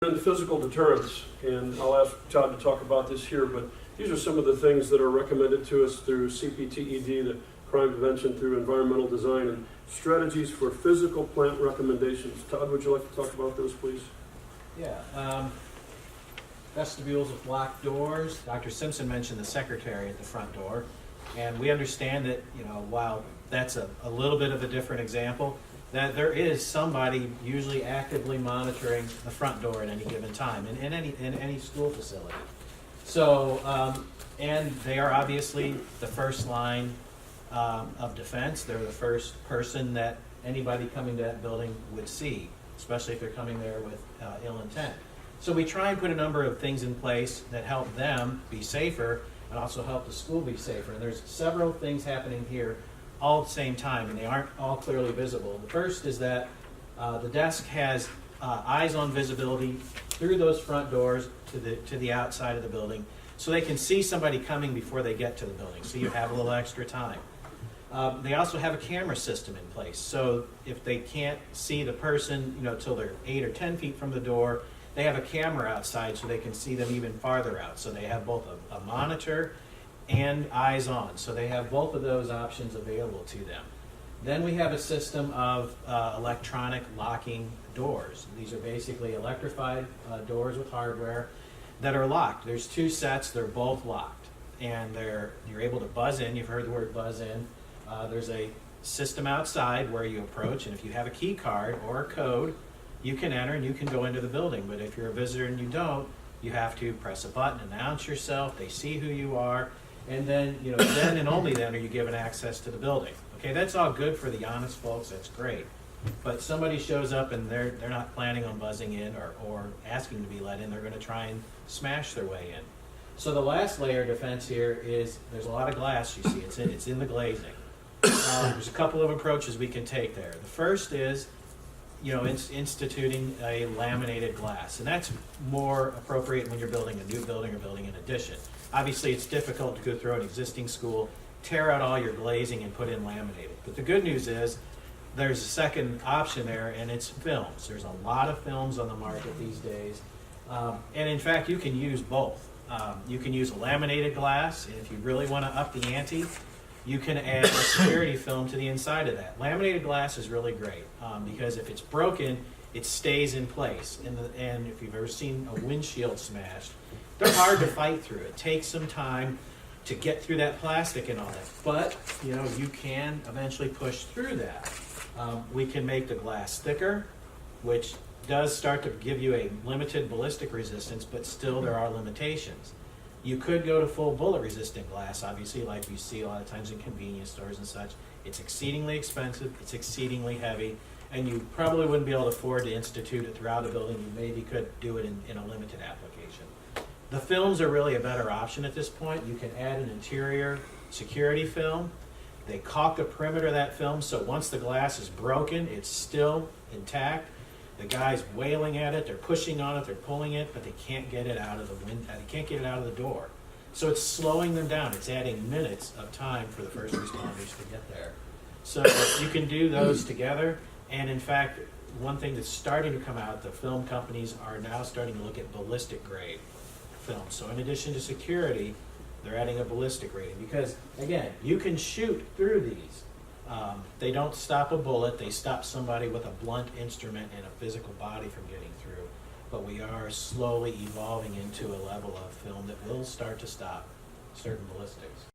And physical deterrents, and I'll ask Todd to talk about this here, but these are some of the things that are recommended to us through CPTED, the crime prevention through environmental design, and strategies for physical plant recommendations. Todd, would you like to talk about those, please? Yeah. Vestibules with locked doors. Dr. Simpson mentioned the secretary at the front door, and we understand that, while that's a little bit of a different example, that there is somebody usually actively monitoring the front door at any given time in any school facility. So, and they are obviously the first line of defense. They're the first person that anybody coming to that building would see, especially if they're coming there with ill intent. So we try and put a number of things in place that help them be safer and also help the school be safer. And there's several things happening here all at the same time, and they aren't all clearly visible. The first is that the desk has eyes-on visibility through those front doors to the outside of the building, so they can see somebody coming before they get to the building, so you have a little extra time. They also have a camera system in place, so if they can't see the person, till they're 8 or 10 feet from the door, they have a camera outside so they can see them even farther out. So they have both a monitor and eyes on. So they have both of those options available to them. Then we have a system of electronic locking doors. These are basically electrified doors with hardware that are locked. There's 2 sets, they're both locked. And you're able to buzz in. You've heard the word buzz in. There's a system outside where you approach, and if you have a key card or a code, you can enter and you can go into the building. But if you're a visitor and you don't, you have to press a button, announce yourself, they see who you are, and then, then and only then are you given access to the building. Okay, that's all good for the honest folks, that's great. But somebody shows up and they're not planning on buzzing in or asking to be let in, they're going to try and smash their way in. So the last layer of defense here is there's a lot of glass, you see, it's in the glazing. There's a couple of approaches we can take there. The first is instituting a laminated glass, and that's more appropriate when you're building a new building or building an addition. Obviously, it's difficult to go through an existing school, tear out all your glazing and put in laminated. But the good news is there's a second option there, and it's films. There's a lot of films on the market these days, and in fact, you can use both. You can use a laminated glass, and if you really want to up the ante, you can add a security film to the inside of that. Laminated glass is really great because if it's broken, it stays in place. And if you've ever seen a windshield smashed, they're hard to fight through. It takes some time to get through that plastic and all that. But you can eventually push through that. We can make the glass thicker, which does start to give you a limited ballistic resistance, but still there are limitations. You could go to full bullet resistant glass, obviously, like you see a lot of times in convenience stores and such. It's exceedingly expensive, it's exceedingly heavy, and you probably wouldn't be able to afford to institute it throughout a building. You maybe could do it in a limited application. The films are really a better option at this point. You can add an interior security film. They caulk the perimeter of that film, so once the glass is broken, it's still intact. The guy's wailing at it, they're pushing on it, they're pulling it, but they can't get it out of the they can't get it out of the door. So it's slowing them down. It's adding minutes of time for the first responders to get there. So you can do those together. And in fact, one thing that's starting to come out, the film companies are now starting to look at ballistic grade film. So in addition to security, they're adding a ballistic rating because, again, you can shoot through these. They don't stop a bullet, they stop somebody with a blunt instrument and a physical body from getting through. But we are slowly evolving into a level of film that will start to stop certain ballistics.